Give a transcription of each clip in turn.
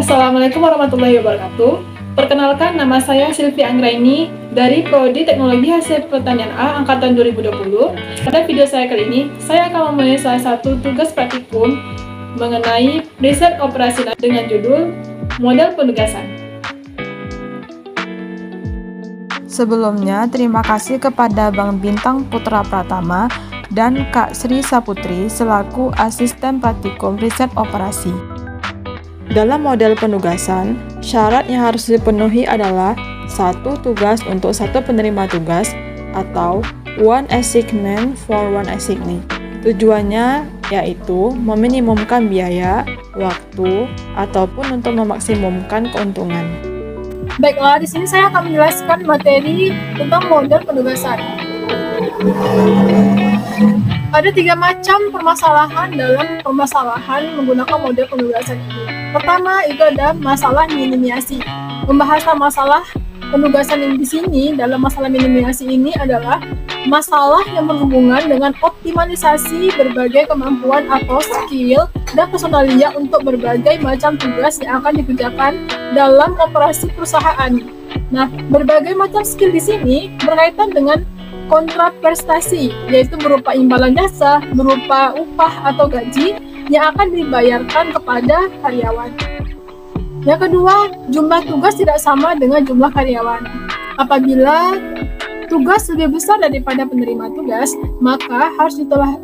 Assalamualaikum warahmatullahi wabarakatuh. Perkenalkan, nama saya Silvi Anggraini dari Prodi Teknologi Hasil Pertanian A Angkatan 2020. Pada video saya kali ini, saya akan memulai salah satu tugas praktikum mengenai riset operasi dengan judul Model Penugasan. Sebelumnya, terima kasih kepada Bang Bintang Putra Pratama dan Kak Sri Saputri selaku asisten praktikum riset operasi. Dalam model penugasan, syarat yang harus dipenuhi adalah satu tugas untuk satu penerima tugas atau one assignment for one assignee. Tujuannya yaitu meminimumkan biaya, waktu, ataupun untuk memaksimumkan keuntungan. Baiklah, di sini saya akan menjelaskan materi tentang model penugasan. Ada 3 macam permasalahan dalam permasalahan menggunakan model penugasan ini. Pertama, itu ada masalah minimiasi. Pembahasan masalah penugasan yang di sini dalam masalah minimiasi ini adalah masalah yang berhubungan dengan optimalisasi berbagai kemampuan atau skill dan personalia untuk berbagai macam tugas yang akan dikerjakan dalam operasi perusahaan. Nah, berbagai macam skill di sini berkaitan dengan kontrak prestasi, yaitu berupa imbalan jasa, berupa upah atau gaji yang akan dibayarkan kepada karyawan. Yang kedua, jumlah tugas tidak sama dengan jumlah karyawan. Apabila tugas lebih besar daripada penerima tugas, maka harus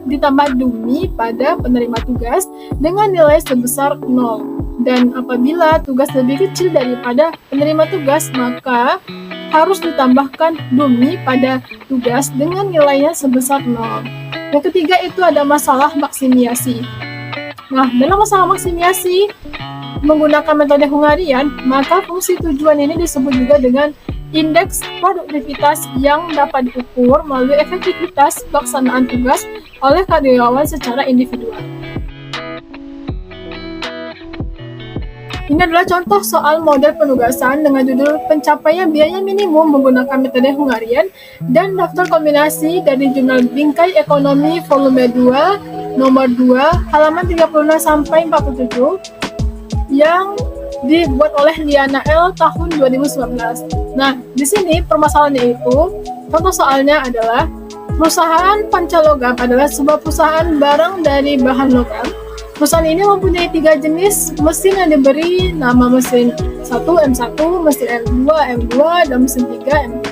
ditambah dumi pada penerima tugas dengan nilai sebesar 0. Dan apabila tugas lebih kecil daripada penerima tugas, maka harus ditambahkan dumi pada tugas dengan nilainya sebesar 0. Yang ketiga itu ada masalah maksimiasi. Nah, dalam masalah maksimiasi menggunakan metode Hungarian, maka fungsi tujuan ini disebut juga dengan indeks produktivitas yang dapat diukur melalui efektivitas pelaksanaan tugas oleh karyawan secara individual. Ini adalah contoh soal model penugasan dengan judul pencapaian biaya minimum menggunakan metode Hungarian dan daftar kombinasi dari jurnal Bingkai Ekonomi volume 2 nomor 2 halaman 36 sampai 47 yang dibuat oleh Liana L tahun 2019. Nah, di sini permasalahannya itu contoh soalnya adalah perusahaan Pancalogam adalah sebuah perusahaan barang dari bahan logam. Perusahaan ini mempunyai 3 jenis mesin yang diberi nama mesin 1 M1, mesin M2 M2, dan mesin 3 M3.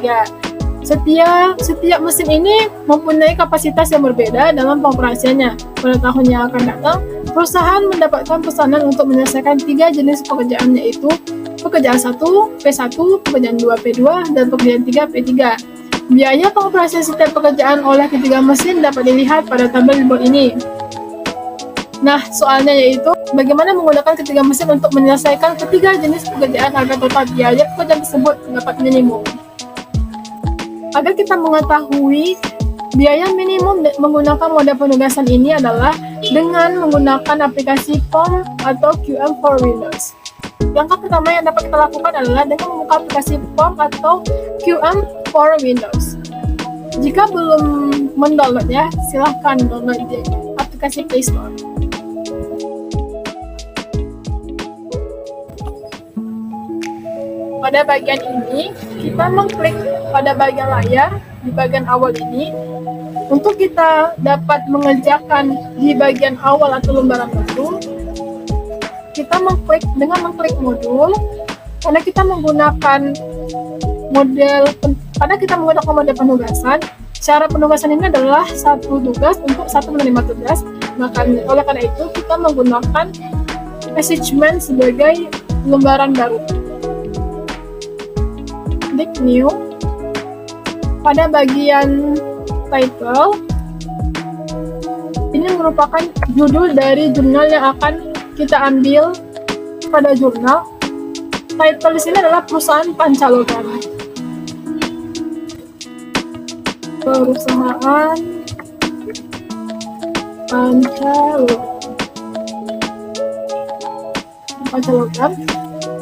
Setiap mesin ini mempunyai kapasitas yang berbeda dalam pengoperasiannya. Pada tahun yang akan datang, perusahaan mendapatkan pesanan untuk menyelesaikan 3 jenis pekerjaan, yaitu pekerjaan 1 P1, pekerjaan 2 P2, dan pekerjaan 3 P3. Biaya pengoperasian setiap pekerjaan oleh ketiga mesin dapat dilihat pada tabel di bawah ini. Nah, soalnya yaitu bagaimana menggunakan ketiga mesin untuk menyelesaikan ketiga jenis pekerjaan agar total biaya pekerjaan tersebut dapat minimum. Agar kita mengetahui biaya minimum menggunakan model penugasan ini adalah dengan menggunakan aplikasi POM atau QM for Windows. Langkah pertama yang dapat kita lakukan adalah dengan membuka aplikasi POM atau QM for Windows. Jika belum mendownloadnya, silahkan download di aplikasi Play Store. Pada bagian ini, kita mengklik pada bagian layar di bagian awal ini. Untuk kita dapat mengerjakan di bagian awal atau lembaran modul, kita mengklik modul. Karena kita menggunakan model penugasan, cara penugasan ini adalah satu tugas untuk satu penerima tugas. Maka oleh karena itu kita menggunakan assignment sebagai lembaran baru. Klik new. Pada bagian title, ini merupakan judul dari jurnal yang akan kita ambil pada jurnal. Title di sini adalah perusahaan Pancalogam. Perusahaan Pancalogam.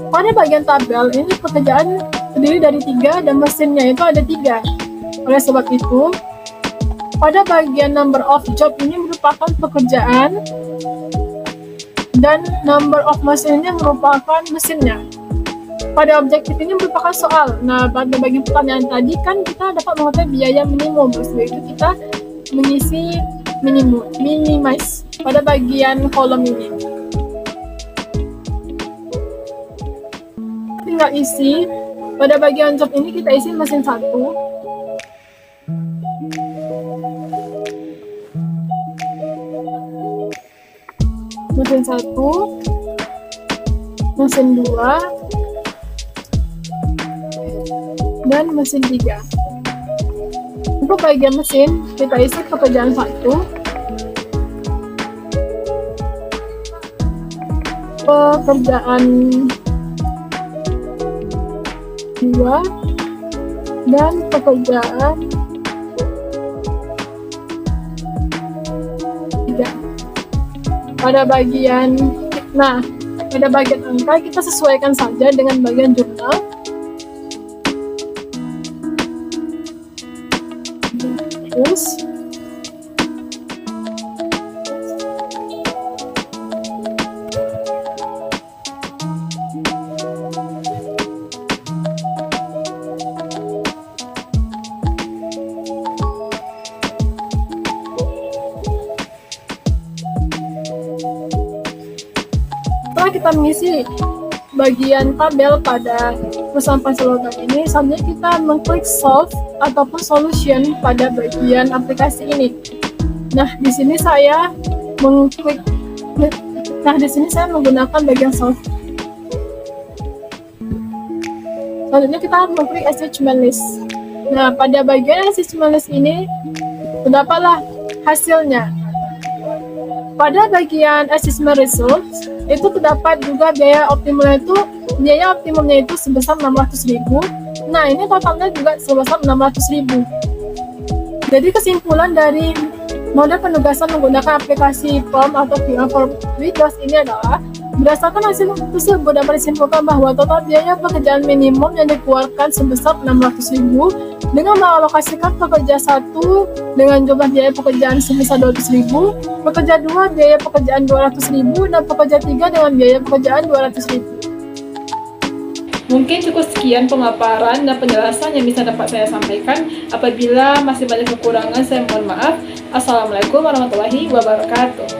Pada bagian tabel ini pekerjaan terdiri dari 3 dan mesinnya itu ada 3. Oleh sebab itu, pada bagian number of job ini merupakan pekerjaan dan number of machine ini merupakan mesinnya. Pada objektif ini merupakan soal. Nah, pada bagian pertanyaan tadi kan kita dapat mengetahui biaya minimum, sebab itu kita mengisi minimize pada bagian kolom ini. Tinggal isi. Pada bagian job ini kita isi mesin 1, mesin 1, mesin 2, dan mesin 3. Untuk bagian mesin, kita isi pekerjaan 1, pekerjaan 2, dan pekerjaan 3. Pada bagian angka kita sesuaikan saja dengan bagian jurnal. Terus setelah kita mengisi bagian tabel pada perusahaan Pansologan ini, selanjutnya kita mengklik solve ataupun solution pada bagian aplikasi ini. Nah, di sini saya menggunakan bagian solve. Selanjutnya kita mengklik attachment list. Nah, pada bagian attachment list ini terdapatlah hasilnya. Pada bagian assessment results itu terdapat juga biaya optimumnya itu sebesar 600.000. Nah, ini totalnya juga sebesar 600.000. Jadi kesimpulan dari model penugasan menggunakan aplikasi form atau VR for Windows ini adalah berdasarkan hasil tersebut dapat disimpulkan bahwa total biaya pekerjaan minimum yang dikeluarkan sebesar 600.000 dengan mengalokasikan pekerja 1 dengan jumlah biaya pekerjaan sebesar 200.000, pekerja 2 biaya pekerjaan 200.000, dan pekerja 3 dengan biaya pekerjaan 200.000. Mungkin cukup sekian pemaparan dan penjelasan yang bisa dapat saya sampaikan. Apabila masih banyak kekurangan, saya mohon maaf. Assalamualaikum warahmatullahi wabarakatuh.